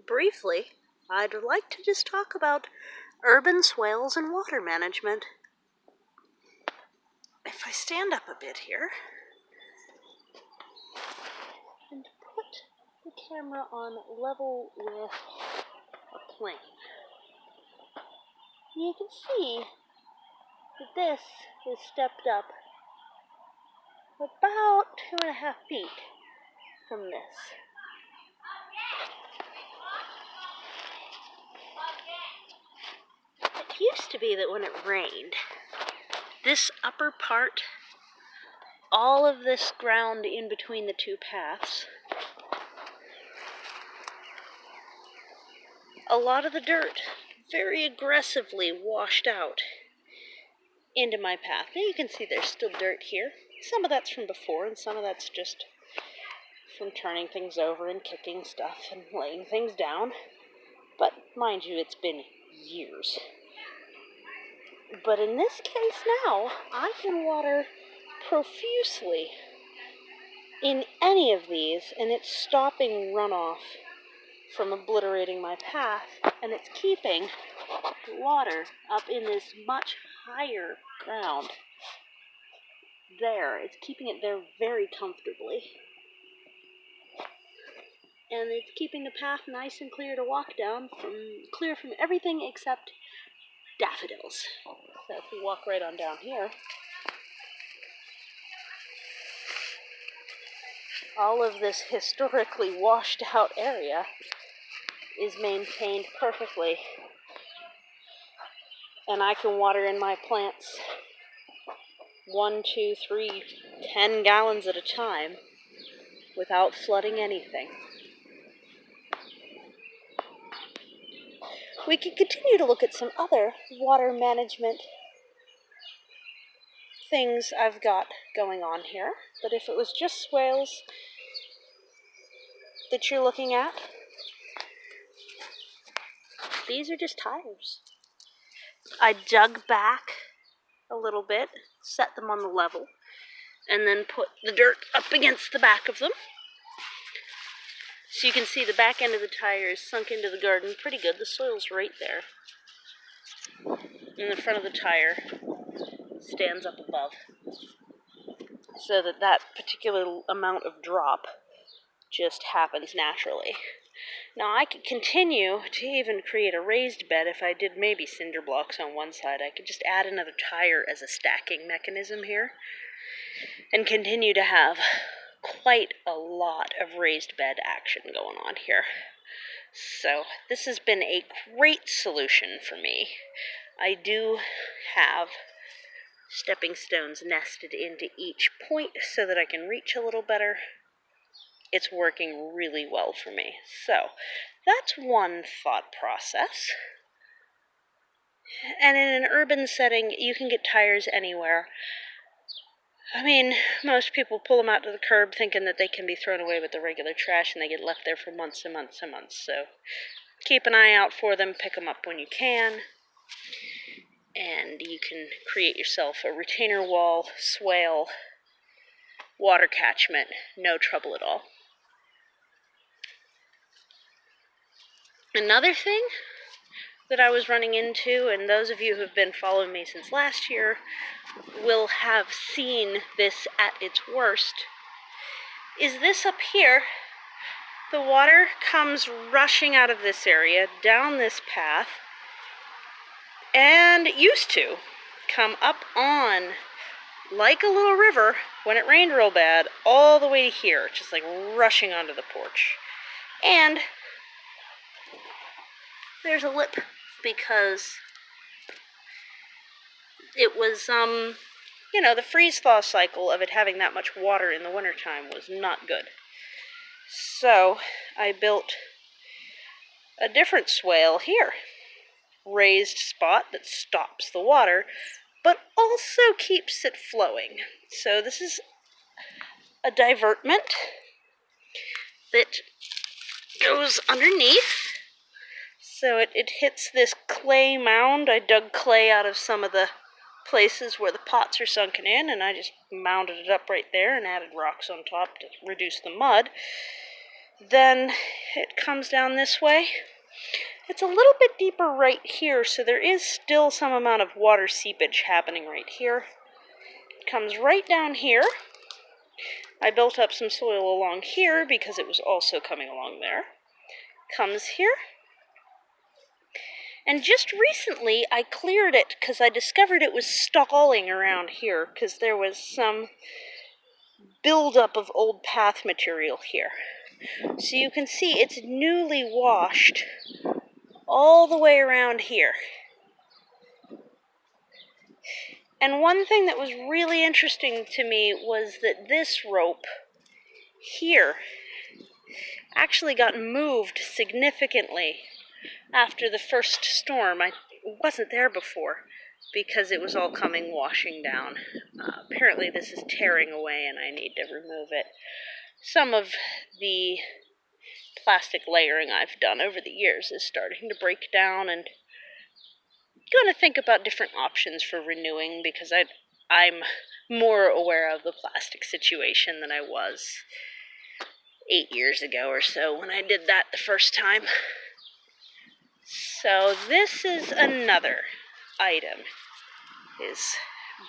briefly, I'd like to just talk about urban swales and water management. If I stand up a bit here and put the camera on level with a plane, you can see that this is stepped up about 2.5 feet from this. It used to be that when it rained, this upper part, all of this ground in between the two paths, a lot of the dirt very aggressively washed out into my path. Now you can see there's still dirt here. Some of that's from before, and some of that's just from turning things over and kicking stuff and laying things down. But mind you, it's been years. But in this case now, I can water profusely in any of these, and it's stopping runoff from obliterating my path, and it's keeping the water up in this much higher ground there. It's keeping it there very comfortably. And it's keeping the path nice and clear to walk down, clear from everything except daffodils. So if we walk right on down here, all of this historically washed out area is maintained perfectly. And I can water in my plants 1, 2, 3, 10 gallons at a time without flooding anything. We can continue to look at some other water management things I've got going on here, but if it was just swales that you're looking at, these are just tires. I dug back a little bit, set them on the level, and then put the dirt up against the back of them. So you can see the back end of the tire is sunk into the garden pretty good. The soil's right there. And the front of the tire stands up above, so that that particular amount of drop just happens naturally. Now I could continue to even create a raised bed if I did maybe cinder blocks on one side. I could just add another tire as a stacking mechanism here and continue to have quite a lot of raised bed action going on here. So this has been a great solution for me. I do have stepping stones nested into each point so that I can reach a little better. It's working really well for me. So that's one thought process. And in an urban setting, you can get tires anywhere. I mean, most people pull them out to the curb thinking that they can be thrown away with the regular trash, and they get left there for months and months and months. So keep an eye out for them, pick them up when you can, and you can create yourself a retainer wall, swale, water catchment, no trouble at all. Another thing that I was running into, and those of you who have been following me since last year will have seen this at its worst, is this up here. The water comes rushing out of this area, down this path, and it used to come up on, like a little river, when it rained real bad, all the way to here, just like rushing onto the porch. And there's a lip, because it was, the freeze-thaw cycle of it having that much water in the wintertime was not good. So I built a different swale here, raised spot that stops the water, but also keeps it flowing. So this is a divertment that goes underneath. So it hits this clay mound. I dug clay out of some of the places where the pots are sunken in, and I just mounded it up right there and added rocks on top to reduce the mud. Then it comes down this way. It's a little bit deeper right here, so there is still some amount of water seepage happening right here. It comes right down here. I built up some soil along here because it was also coming along there. Comes here. And just recently I cleared it because I discovered it was stalling around here because there was some buildup of old path material here. So you can see it's newly washed all the way around here. And one thing that was really interesting to me was that this rope here actually got moved significantly after the first storm. I wasn't there before because it was all coming washing down. Apparently this is tearing away and I need to remove it. Some of the plastic layering I've done over the years is starting to break down, and going to think about different options for renewing because I'm more aware of the plastic situation than I was 8 years ago or so when I did that the first time. So this is another item, is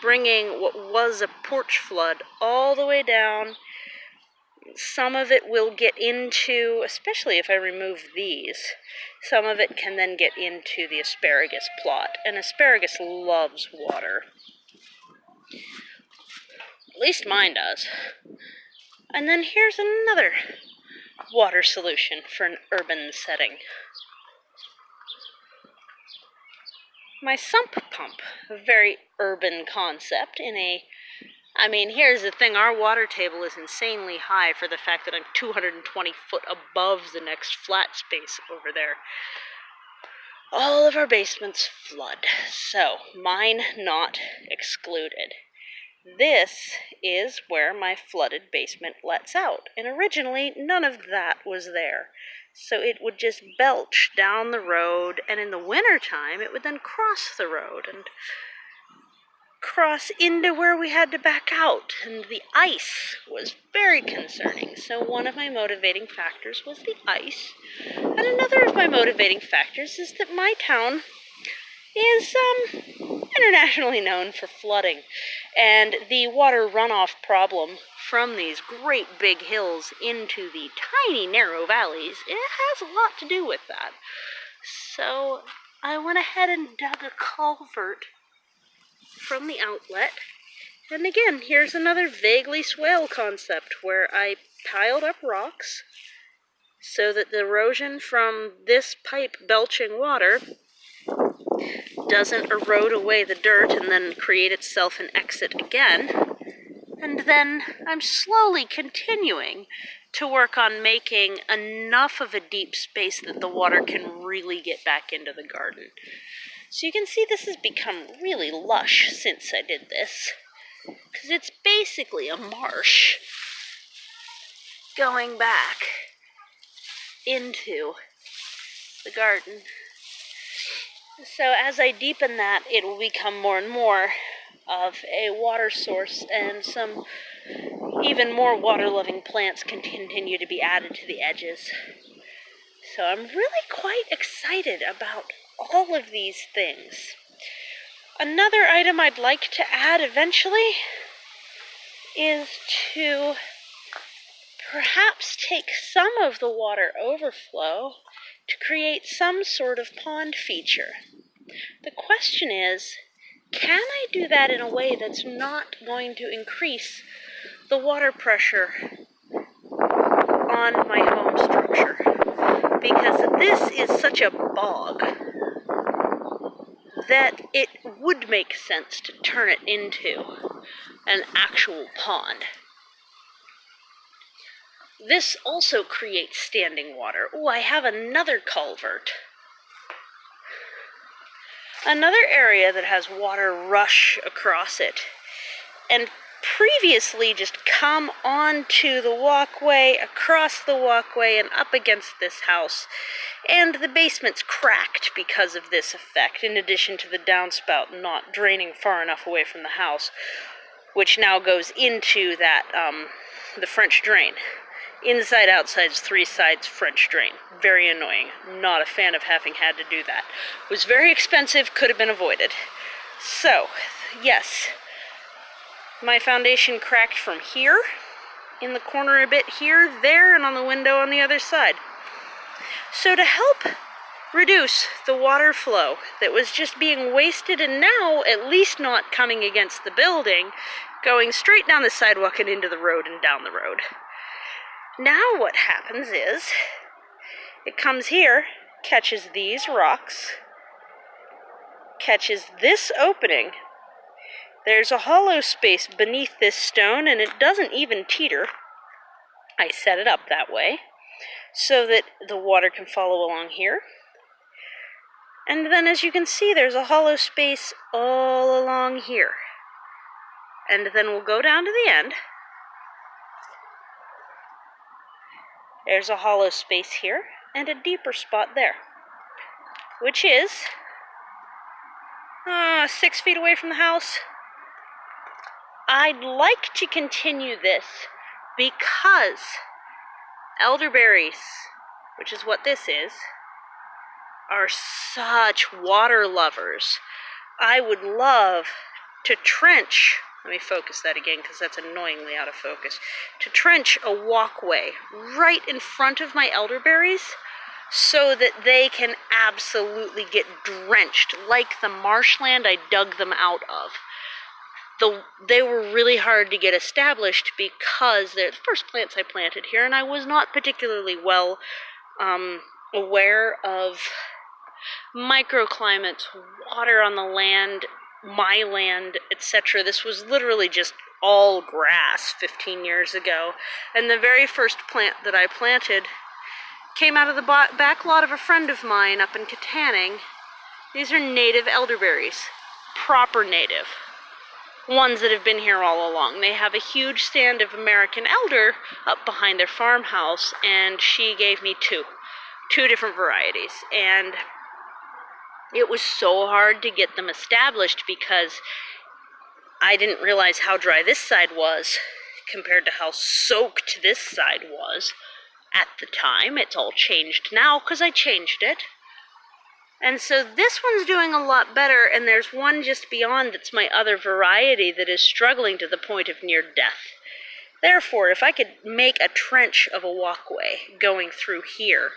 bringing what was a porch flood all the way down. Some of it will get into, especially if I remove these, some of it can then get into the asparagus plot. And asparagus loves water. At least mine does. And then here's another water solution for an urban setting. My sump pump, a very urban concept here's the thing, our water table is insanely high for the fact that I'm 220 foot above the next flat space over there. All of our basements flood, so mine not excluded. This is where my flooded basement lets out, and originally none of that was there. So it would just belch down the road, and in the wintertime it would then cross the road and cross into where we had to back out, and the ice was very concerning. So one of my motivating factors was the ice, and another of my motivating factors is that my town is internationally known for flooding, and the water runoff problem from these great big hills into the tiny narrow valleys, it has a lot to do with that. So I went ahead and dug a culvert from the outlet, and again, here's another vaguely swale concept where I piled up rocks so that the erosion from this pipe belching water doesn't erode away the dirt and then create itself an exit again. And then I'm slowly continuing to work on making enough of a deep space that the water can really get back into the garden. So you can see this has become really lush since I did this, because it's basically a marsh going back into the garden. So as I deepen that, it will become more and more of a water source, and some even more water-loving plants can continue to be added to the edges. So I'm really quite excited about all of these things. Another item I'd like to add eventually is to perhaps take some of the water overflow to create some sort of pond feature. The question is, can I do that in a way that's not going to increase the water pressure on my home structure? Because this is such a bog that it would make sense to turn it into an actual pond. This also creates standing water. Oh, I have another culvert. Another area that has water rush across it, and previously just come onto the walkway, across the walkway, and up against this house. And the basement's cracked because of this effect, in addition to the downspout not draining far enough away from the house, which now goes into that, the French drain, Inside, outsides, 3 sides, French drain. Very annoying. Not a fan of having had to do that. Was very expensive, could have been avoided. So, yes, my foundation cracked from here, in the corner a bit here, there, and on the window on the other side. So to help reduce the water flow that was just being wasted and now at least not coming against the building, going straight down the sidewalk and into the road and down the road. Now what happens is, it comes here, catches these rocks, catches this opening. There's a hollow space beneath this stone, and it doesn't even teeter. I set it up that way so that the water can follow along here. And then, as you can see, there's a hollow space all along here. And then we'll go down to the end. There's a hollow space here and a deeper spot there, which is 6 feet away from the house. I'd like to continue this because elderberries, which is what this is, are such water lovers. I would love to trench, let me focus that again because that's annoyingly out of focus, to trench a walkway right in front of my elderberries so that they can absolutely get drenched like the marshland I dug them out of. They were really hard to get established because they're the first plants I planted here, and I was not particularly well aware of microclimates, water on the land, my land, etc. This was literally just all grass 15 years ago, and the very first plant that I planted came out of the back lot of a friend of mine up in Katanning. These are native elderberries, proper native. Ones that have been here all along. They have a huge stand of American elder up behind their farmhouse, and she gave me two different varieties, and it was so hard to get them established because I didn't realize how dry this side was compared to how soaked this side was at the time. It's all changed now because I changed it. And so this one's doing a lot better, and there's one just beyond that's my other variety that is struggling to the point of near death. Therefore, if I could make a trench of a walkway going through here,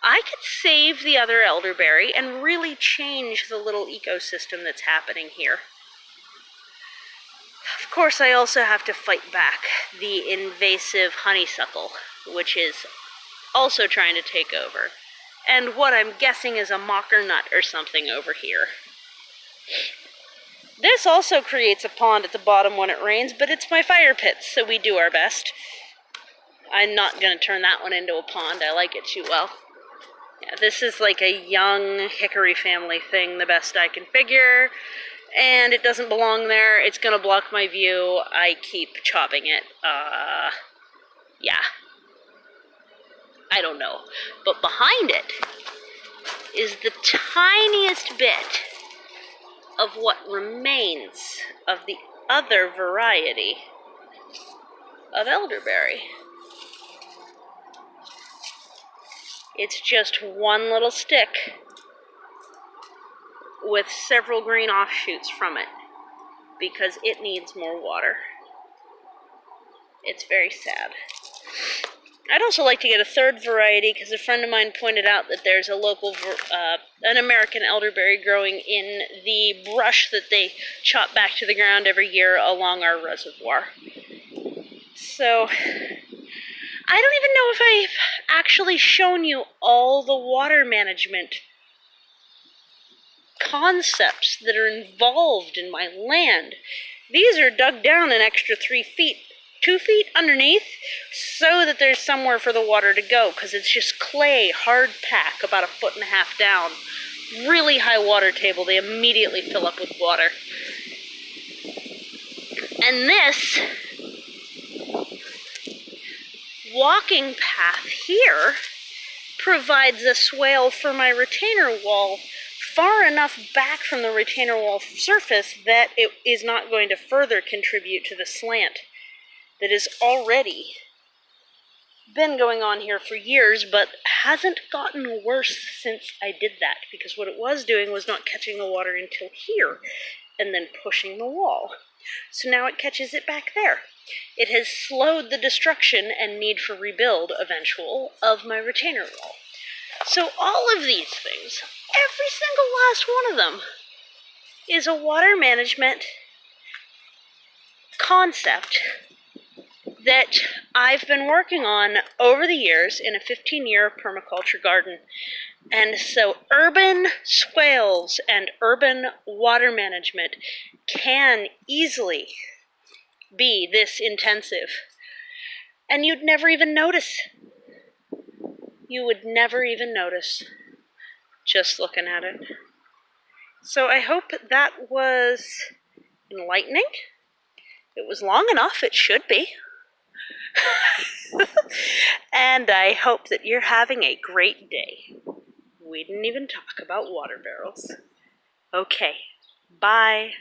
I could save the other elderberry and really change the little ecosystem that's happening here. Of course, I also have to fight back the invasive honeysuckle, which is also trying to take over. And what I'm guessing is a mocker nut or something over here. This also creates a pond at the bottom when it rains, but it's my fire pit, so we do our best. I'm not going to turn that one into a pond. I like it too well. Yeah, this is like a young hickory family thing, the best I can figure. And it doesn't belong there. It's going to block my view. I keep chopping it. Yeah. I don't know. But behind it is the tiniest bit of what remains of the other variety of elderberry. It's just one little stick with several green offshoots from it because it needs more water. It's very sad. I'd also like to get a third variety because a friend of mine pointed out that there's a local, an American elderberry growing in the brush that they chop back to the ground every year along our reservoir. So, I don't even know if I've actually shown you all the water management concepts that are involved in my land. These are dug down an extra 3 feet. 2 feet underneath so that there's somewhere for the water to go because it's just clay, hard pack, about 1.5 feet down. Really high water table. They immediately fill up with water. And this walking path here provides a swale for my retainer wall far enough back from the retainer wall surface that it is not going to further contribute to the slant that is already been going on here for years, but hasn't gotten worse since I did that, because what it was doing was not catching the water until here, and then pushing the wall. So now it catches it back there. It has slowed the destruction and need for rebuild eventual of my retainer wall. So all of these things, every single last one of them, is a water management concept that I've been working on over the years in a 15-year permaculture garden. And so urban swales and urban water management can easily be this intensive. And you'd never even notice. You would never even notice just looking at it. So I hope that was enlightening. It was long enough, it should be. And I hope that you're having a great day. We didn't even talk about water barrels. Okay, bye.